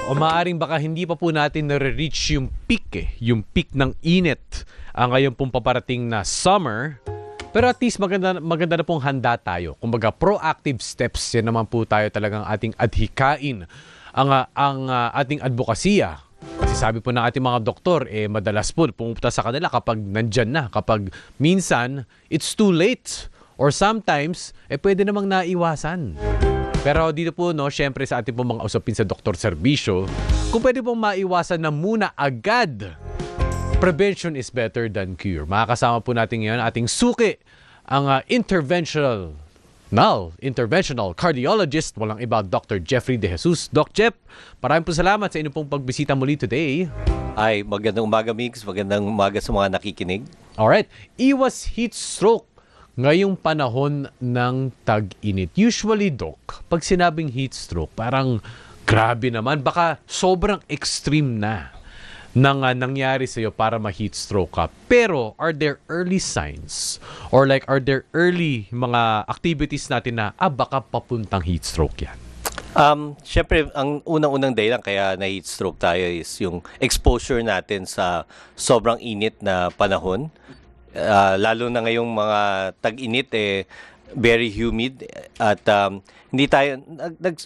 O maaring baka hindi pa po natin nare-reach yung peak yung peak ng init ngayon pong paparating na summer. Pero at least maganda na pong handa tayo. Kumbaga proactive steps, yan naman po tayo talagang ating adhikain ang ating advokasya. Kasi sabi po ng ating mga doktor, madalas po pumunta sa kanila kapag nandyan na, kapag minsan it's too late or sometimes pwede namang naiwasan. Pero dito po, no, syempre sa ating po mga usapin sa doktor serbisyo, kung pwede pong maiwasan na muna agad, prevention is better than cure. Makakasama po natin ngayon ating suki, ang interventional cardiologist, walang iba, Dr. Jeffrey De Jesus. Doc Jeff, maraming po salamat sa inyong pong pagbisita muli today. Ay, magandang umaga, Migs. Magandang umaga sa mga nakikinig. Alright, iwas heat stroke ngayong panahon ng tag-init. Usually, Doc, pag sinabing heat stroke, parang grabe naman. Baka sobrang extreme na nang nangyari sa'yo para ma-heat stroke ka. Pero, are there early signs? Or like, are there early mga activities natin na, baka papuntang heat stroke yan? Siyempre, ang unang-unang dahilan kaya na heat stroke tayo is yung exposure natin sa sobrang init na panahon. Lalo na ngayong mga tag-init, very humid at hindi tayo,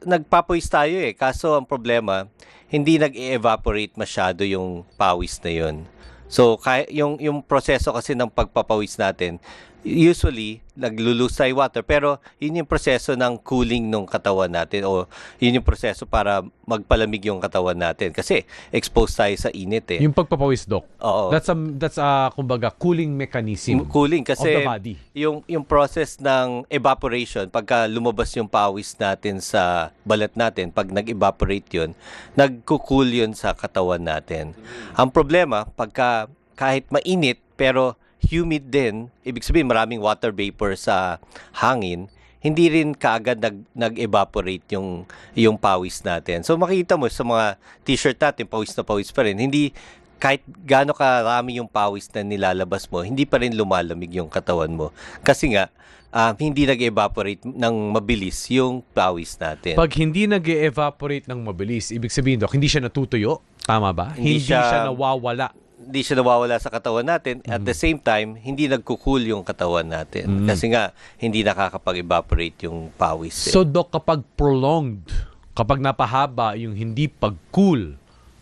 nagpapoys tayo Kaso ang problema, hindi nag-evaporate masyado yung pawis na yun. So, yung proseso kasi ng pagpapawis natin, usually, naglulose tayo water, pero yun yung proseso ng cooling ng katawan natin o yun yung proseso para magpalamig yung katawan natin kasi exposed tayo sa init Yung pagpapawis, Doc. Oo. That's kumbaga, cooling mechanism Cooling kasi of the body. yung process ng evaporation, pagka lumabas yung pawis natin sa balat natin, pag nag-evaporate yun, nagko-cool yun sa katawan natin. Ang problema, pagka kahit mainit, pero humid din, ibig sabihin maraming water vapor sa hangin, hindi rin kaagad nag-evaporate yung pawis natin. So makikita mo sa mga t-shirt natin, pawis na pawis pa rin. Hindi, kahit gaano karami yung pawis na nilalabas mo, hindi pa rin lumalamig yung katawan mo. Kasi nga, hindi nag-evaporate ng mabilis yung pawis natin. Pag hindi nag-evaporate ng mabilis, ibig sabihin, Doc, hindi siya natutuyo? Tama ba? Hindi siya nawawala. Hindi siya nawawala sa katawan natin. At the same time, hindi nagkukul yung katawan natin. Kasi nga, hindi nakakapag-evaporate yung pawis. So, Doc, kapag prolonged, kapag napahaba yung hindi pag-cool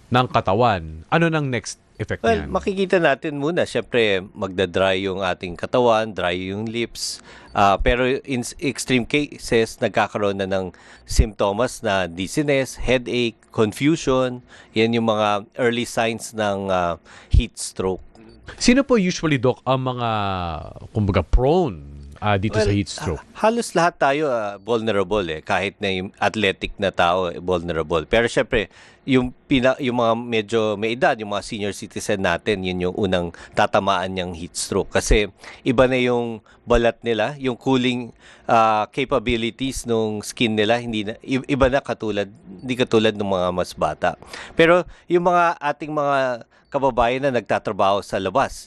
ng katawan, ano nang next effect Well, niyan? makikita natin muna, syempre, magdadry yung ating katawan, dry yung lips. Pero in extreme cases, nagkakaroon na ng symptoms na dizziness, headache, confusion. Yan yung mga early signs ng heat stroke. Sino po usually, Doc, ang mga, kumbaga, prone dito sa heat stroke? Halos lahat tayo vulnerable kahit na yung athletic na tao vulnerable. Pero syempre, yung mga medyo may edad, yung mga senior citizen natin, yun yung unang tatamaan niyang heat stroke. Kasi iba na yung balat nila, yung cooling capabilities ng skin nila, iba na hindi katulad ng mga mas bata. Pero yung mga ating mga kababayan na nagtatrabaho sa labas,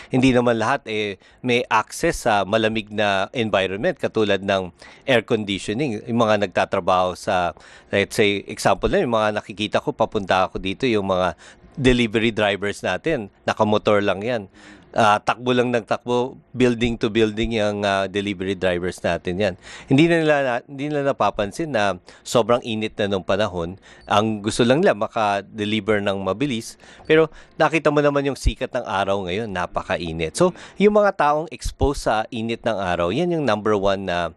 hindi naman lahat may access sa malamig na environment katulad ng air conditioning. Yung mga nagtatrabaho sa, let's say, example na, yung mga nakikita ko, papunta ako dito, yung mga delivery drivers natin, nakamotor lang yan. Takbo lang ng takbo, building to building yung delivery drivers natin yan. Hindi nila napapansin na sobrang init na nung panahon. Ang gusto lang nila maka-deliver ng mabilis. Pero nakita mo naman yung sikat ng araw ngayon, napakainit. So, yung mga taong exposed sa init ng araw, yan yung number one na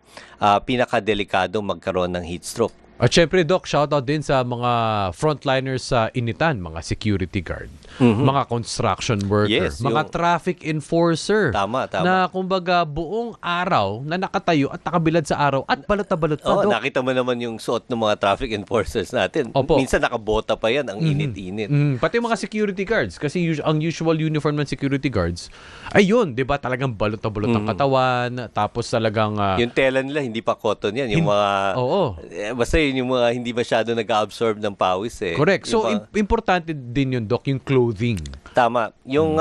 pinakadelikado magkaroon ng heat stroke. At syempre, Doc, shoutout din sa mga frontliners sa initan, mga security guard, mga construction worker, Yes, mga traffic enforcer. Tama. Na kumbaga buong araw na nakatayo at nakabilad sa araw at balot na balot pa, Doc. Nakita mo naman yung suot ng mga traffic enforcers natin. Opo. Minsan nakabota pa yan, ang init-init. Pati mga security guards, kasi ang usual uniform ng security guards, ayun, di ba, talagang balot na balot ang katawan, tapos talagang... Yung tela nila, hindi pa cotton yan. Yung mga... Oo. Basta yun yung mga hindi masyado nag-absorb ng pawis Correct. So, Yung importante din yun, Doc, yung clothing. tama. Yung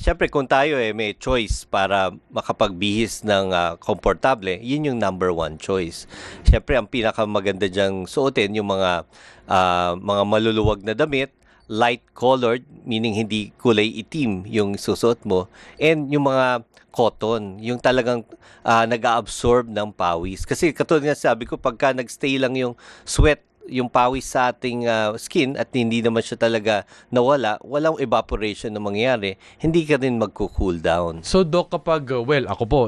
Siyempre, kung tayo may choice para makapagbihis ng komportable, yun yung number one choice. Siyempre, ang pinakamaganda diyang suotin, yung mga maluluwag na damit, light colored, meaning hindi kulay itim yung susuot mo, and yung mga cotton, yung talagang nag-absorb ng pawis. Kasi katulad nga sabi ko, pagka nagstay lang yung sweat, yung pawis sa ating skin at hindi naman siya talaga nawala, walang evaporation na mangyayari, hindi ka rin magko-cool down. So Doc, kapag, ako po,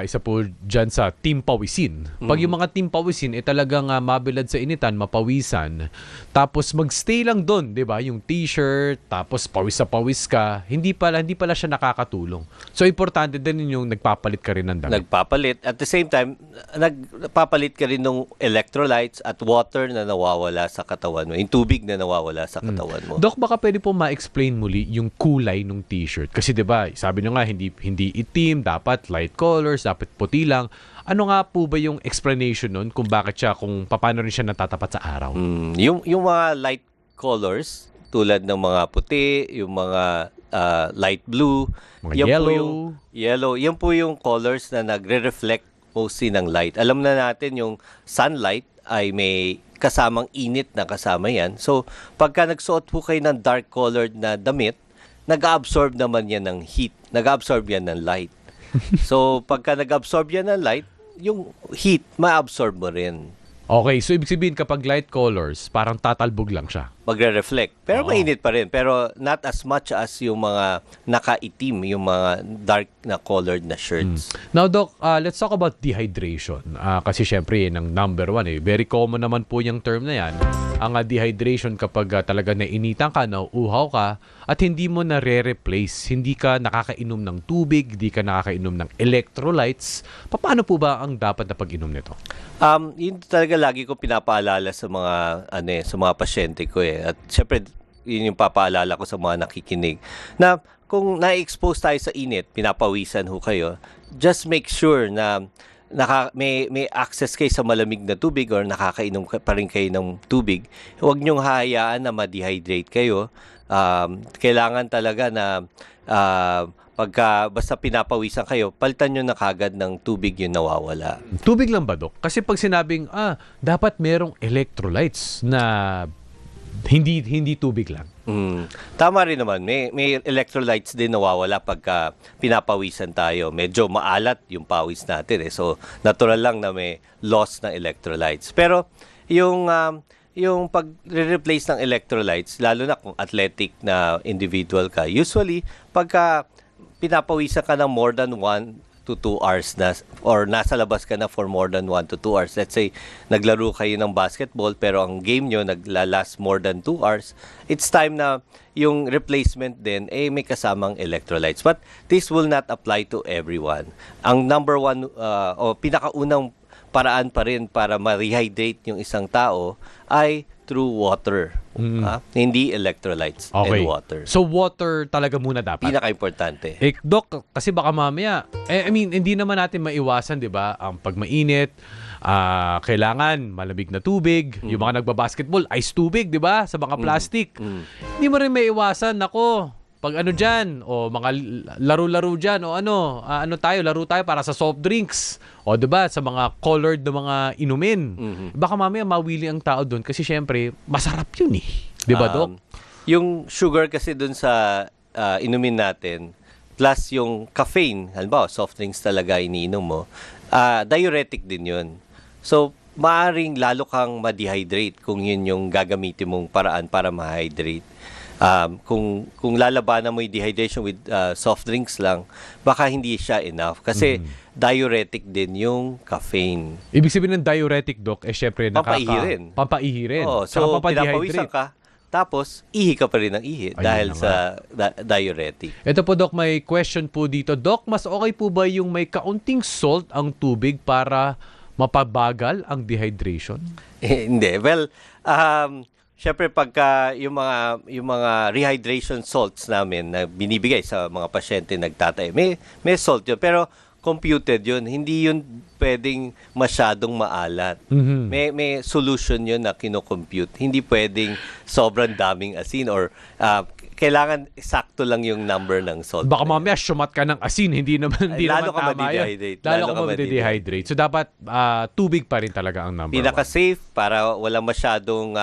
isa po dyan sa team pawisin. Pag yung mga team pawisin, talagang mabilad sa initan, mapawisan, tapos magstay lang doon, di ba? Yung t-shirt, tapos pawis sa pawis ka, hindi pala siya nakakatulong. So importante din yung nagpapalit ka rin ng damit. Nagpapalit. At the same time, nagpapalit ka rin ng electrolytes at water na nawawala sa katawan mo. Yung tubig na nawawala sa katawan mo. Doc, baka pwede po ma-explain muli yung kulay ng t-shirt. Kasi 'di ba, sabi nyo nga hindi itim, dapat light colors, dapat puti lang. Ano nga po ba yung explanation nun kung bakit kung paano rin siya natatapat sa araw? Yung mga light colors tulad ng mga puti, yung mga light blue, Mga yan yellow. po yung yellow, yan po yung colors na nagre-reflect mostly ng light. Alam na natin yung sunlight ay may kasamang init na kasama yan. So, pagka nagsuot po kayo ng dark colored na damit, nag-absorb naman yan ng heat. Nag-absorb yan ng light. So, pagka nag-absorb yan ng light, yung heat, ma-absorb mo rin. Okay, so ibig sabihin kapag light colors, parang tatalbog lang siya. Magre-reflect. Pero Oo. mainit pa rin. Pero not as much as yung mga nakaitim, yung mga dark na colored na shirts. Now, Doc, let's talk about dehydration. Kasi syempre, yun ang number one. Very common naman po yung term na yan. Ang dehydration kapag talaga nainitan ka, nauuhaw ka, at hindi mo na-replace, hindi ka nakakainom ng tubig, hindi ka nakakainom ng electrolytes. Paano po ba ang dapat na pag-inom nito? Yun talaga lagi ko pinapaalala sa mga sa mga pasyente ko At syempre yun yung papaalala ko sa mga nakikinig na kung na-expose tayo sa init, pinapawisan ho kayo, just make sure na may access kayo sa malamig na tubig or nakakainom pa rin kayo ng tubig. Huwag niyong hayaan na ma-dehydrate kayo. Kailangan talaga na pagka basta pinapawisan kayo, palitan nyo na kagad ng tubig yung nawawala. Tubig lang ba, Doc? Kasi pag sinabing, dapat merong electrolytes na hindi tubig lang. Tama rin naman. May electrolytes din nawawala pagka pinapawisan tayo. Medyo maalat yung pawis natin. So, natural lang na may loss ng electrolytes. Pero, yung pag-replace ng electrolytes, lalo na kung athletic na individual ka, usually, pagka pinapawisan ka ng more than 1 to 2 hours na, or nasa labas ka na for more than 1 to 2 hours. Let's say, naglaro kayo ng basketball pero ang game nyo naglalast more than 2 hours, it's time na yung replacement din may kasamang electrolytes. But this will not apply to everyone. Ang number one o pinakaunang paraan pa rin para ma-rehydrate yung isang tao ay through water. Hindi electrolytes and water. So water talaga muna dapat. Pinaka-importante. Doc, kasi baka mamaya, hindi naman natin maiwasan, di ba? Ang pag mainit, kailangan malamig na tubig. Yung mga nagbabasketball, ice tubig, di ba? Sa mga plastic. Hindi mo rin maiwasan, nako. Pag dyan, o mga laro-laro dyan, o laro tayo para sa soft drinks. O diba, sa mga colored na mga inumin. Baka mamaya mawili ang tao doon kasi syempre, masarap yun eh. Diba, Doc? Yung sugar kasi doon sa inumin natin, plus yung caffeine, halimbawa, soft drinks talaga iniinom mo, diuretic din yun. So, maaring lalo kang ma-dehydrate kung yun yung gagamitin mong paraan para ma-hydrate. Kung lalabanan mo yung dehydration with soft drinks lang, baka hindi siya enough. Kasi diuretic din yung caffeine. Ibig sabihin ng diuretic, Doc, syempre Pampaihi rin. So, pinapawisan ka, tapos ihi ka pa rin ng ihi dahil sa diuretic. Ito po, Doc, may question po dito. Doc, mas okay po ba yung may kaunting salt ang tubig para mapabagal ang dehydration? Hindi. Well, syempre pagka yung mga rehydration salts namin na binibigay sa mga pasyente nagtatay, may salt yun, pero computed yun. Hindi yun pwedeng masyadong maalat. May solution yun na kino-compute. Hindi pwedeng sobrang daming asin or kailangan sakto lang yung number ng salt. Baka na yun. mamaya syumat ka ng asin, hindi naman Lalo ka tama yun. madidehydrate. Lalo ka madidehydrate. So dapat tubig pa rin talaga ang number one. Pinaka-safe para wala masyadong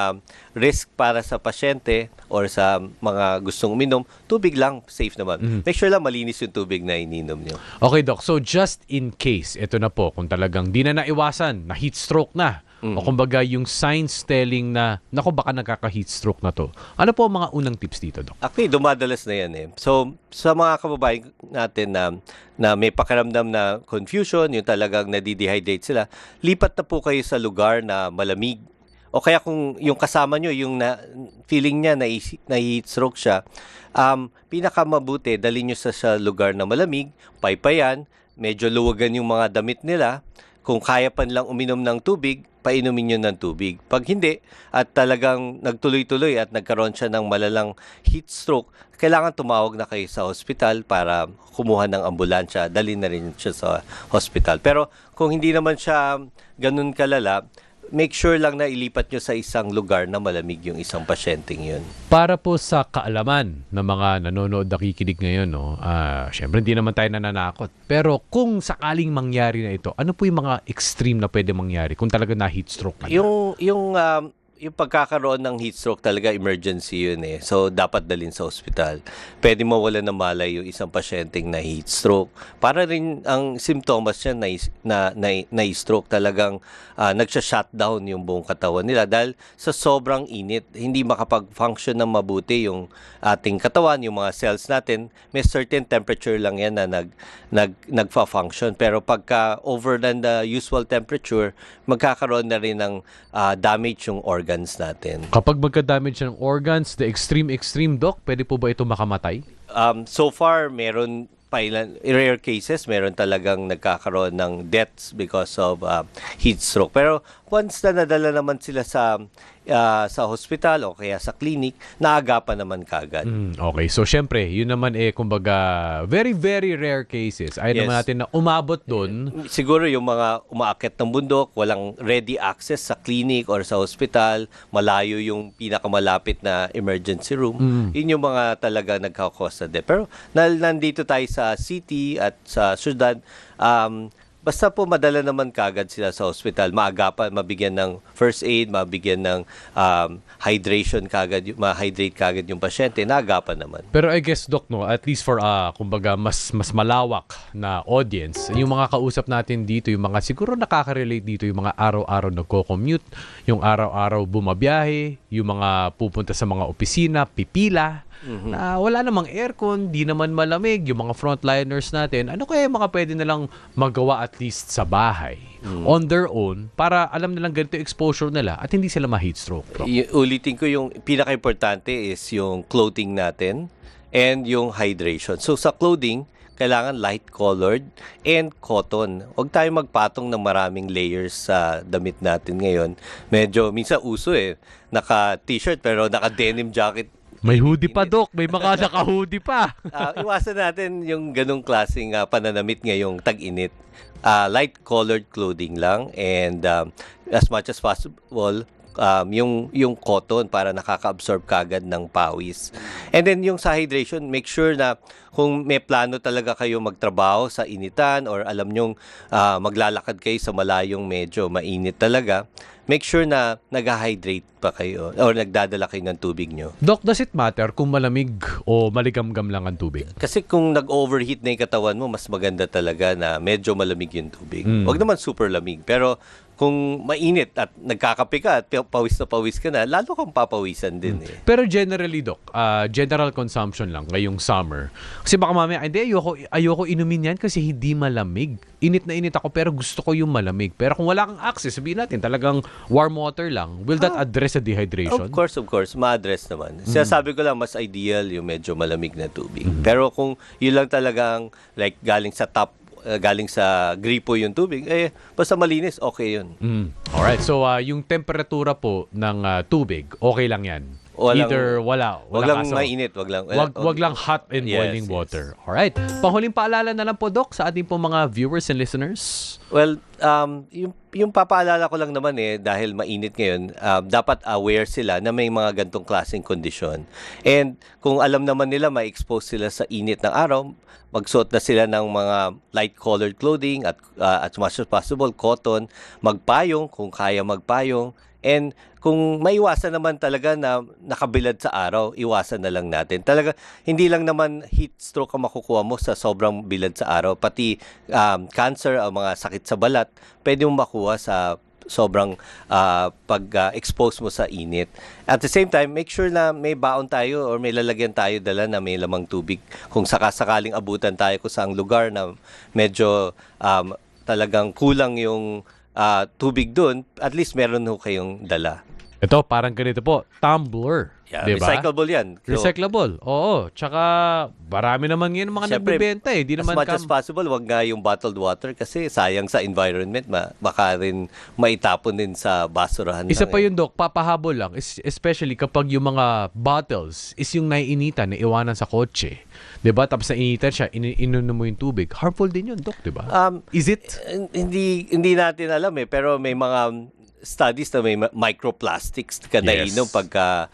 risk para sa pasyente or sa mga gustong uminom, tubig lang, safe naman. Make sure lang malinis yung tubig na ininom nyo. Okay, Doc. So just in case, ito na po, kung talagang di na naiwasan, na heat stroke na, o kumbaga yung signs telling na, naku, baka nagkaka-heat stroke na to. Ano po ang mga unang tips dito, Doc? Actually, dumadalas na yan eh. So, sa mga kababayan natin na may pakiramdam na confusion, yung talagang nadidehydrate sila, lipat na po kayo sa lugar na malamig. O kaya kung yung kasama nyo, yung feeling niya na heat stroke siya, pinakamabuti, dali nyo sa lugar na malamig, paypayan, medyo luwagan yung mga damit nila. Kung kaya pa nilang uminom ng tubig, painumin nyo ng tubig. Pag hindi, at talagang nagtuloy-tuloy at nagkaroon siya ng malalang heat stroke, kailangan tumawag na kayo sa hospital para kumuha ng ambulansya, dali na rin siya sa hospital. Pero kung hindi naman siya ganun kalala, make sure lang na ilipat nyo sa isang lugar na malamig yung isang pasyenteng yun. Para po sa kaalaman ng mga nanonood, nakikinig ngayon, no, syempre hindi naman tayo nananakot. Pero kung sakaling mangyari na ito, ano po yung mga extreme na pwede mangyari kung talaga na heat stroke ka na? Yung pagkakaroon ng heat stroke talaga emergency yun eh. So, dapat dalhin sa ospital. Pwede mawala ng malay yung isang pasyenteng na heat stroke. Para rin ang symptoms niya na stroke talagang nagsha-shutdown yung buong katawan nila dahil sa sobrang init. Hindi makapag-function ng mabuti yung ating katawan, yung mga cells natin. May certain temperature lang yan na nagfa-function. Pero pagka over than the usual temperature, magkakaroon na rin ng damage yung organs natin. Kapag magka-damage ng organs, the extreme, Doc, pwede po ba ito makamatay? So far, meron rare cases, meron talagang nagkakaroon ng deaths because of heat stroke. Pero once na nadala naman sila sa hospital o kaya sa clinic, naagapan naman kagad. Okay, so syempre, yun naman kumbaga, very, very rare cases. Ayaw naman natin na umabot doon. Siguro yung mga umaakit ng bundok, walang ready access sa clinic or sa hospital, malayo yung pinakamalapit na emergency room. Yun yung mga talaga nagkakos na death. Pero nandito tayo sa city at sa syudad, basta po madala naman kagad sila sa hospital, maagapan, mabigyan ng first aid, mabigyan ng hydration kagad, ma-hydrate kagad yung pasyente, naagapan naman. Pero I guess, Doc, no, at least for kumbaga mas malawak na audience, yung mga kausap natin dito, yung mga siguro nakaka-relate dito, yung mga araw-araw nagko-commute, yung araw-araw bumabiyahe, yung mga pupunta sa mga opisina, pipila, na wala namang aircon, di naman malamig, yung mga frontliners natin, ano kaya yung mga pwede nilang magawa at least sa bahay on their own para alam nilang ganito exposure nila at hindi sila ma-heat stroke? Ulitin ko, yung pinaka-importante is yung clothing natin and yung hydration. So sa clothing, kailangan light-colored and cotton. Huwag tayo magpatong ng maraming layers sa damit natin ngayon. Medyo, minsan uso naka-t-shirt pero naka-denim jacket. May hoodie pa, Doc. May mga naka-hoodie pa. Iwasan natin yung ganong klaseng pananamit ngayong tag-init. Light-colored clothing lang and as much as possible, yung cotton para nakaka-absorb kagad ng pawis. And then yung sa hydration, make sure na kung may plano talaga kayo magtrabaho sa initan or alam nyong maglalakad kayo sa malayong medyo mainit talaga, make sure na nag-hydrate pa kayo or nagdadala kayo ng tubig nyo. Doc, does it matter kung malamig o maligamgam lang ang tubig? Kasi kung nag-overheat na yung katawan mo, mas maganda talaga na medyo malamig yung tubig. Huwag naman super lamig. Pero kung mainit at nagkakape ka at pawis na pawis ka na, lalo kang papawisan din Pero generally, Doc, general consumption lang ngayong summer. Kasi baka mamaya, hindi, ayoko inumin yan kasi hindi malamig. Init na init ako pero gusto ko yung malamig. Pero kung wala kang access, sabihin natin talagang warm water lang, will that address the dehydration? Of course, ma-address naman. Sinasabi ko lang, mas ideal yung medyo malamig na tubig. Pero kung yun lang talagang like galing sa tap, galing sa gripo yung tubig, basta malinis, okay yun. Alright, so yung temperatura po ng tubig, okay lang yan? Either wala lang kaso. mainit, wag Wag lang hot and Yes, boiling yes. water. Alright. Panghuling paalala na lang po, Doc, sa ating po mga viewers and listeners. Well, yung papaalala ko lang naman dahil mainit ngayon, dapat aware sila na may mga gantong klaseng kondisyon. And kung alam naman nila ma-expose sila sa init ng araw, magsuot na sila ng mga light-colored clothing at as much as possible, cotton, magpayong kung kaya magpayong. And kung maiwasan naman talaga na nakabilad sa araw, iwasan na lang natin. Talaga, hindi lang naman heat stroke ang makukuha mo sa sobrang bilad sa araw. Pati cancer, ang mga sakit sa balat, pwede mong makuha sa sobrang pag-expose mo sa init. At the same time, make sure na may baon tayo or may lalagyan tayo dala na may lamang tubig. Kung sakasakaling abutan tayo kung saang lugar na medyo talagang kulang yung tubig doon, at least meron ho kayong dala. Ito, parang ganito po, tumbler. Yeah, diba? recyclable yan. So, Recyclable. Oo. Tsaka, marami naman ngayon mga Siyempre, nagbebenta eh. Di as naman much as possible, wag nga yung bottled water kasi sayang sa environment. Baka rin maitapon din sa basurahan. Isa lang pa yun, Doc, papahabol lang. Especially kapag yung mga bottles is yung naiinitan, na iwanan sa kotse. Diba? Tapos nainitan siya, inunom mo yung tubig. Harmful din yun, Doc, diba? Is it? Hindi natin alam pero may mga studies na may microplastics ka nainom pagka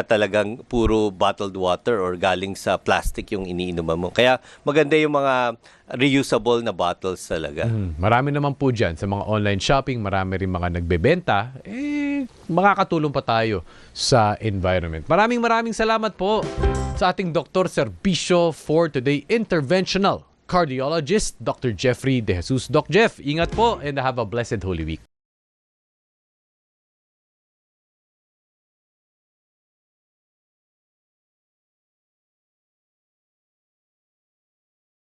talagang puro bottled water or galing sa plastic yung iniinuman mo. Kaya maganda yung mga reusable na bottles talaga. Marami naman po dyan sa mga online shopping, marami rin mga nagbebenta, makakatulong pa tayo sa environment. Maraming salamat po sa ating Dr. Serbisyo for Today Interventional Cardiologist, Dr. Jeffrey De Jesus. Doc Jeff, ingat po and have a blessed Holy Week.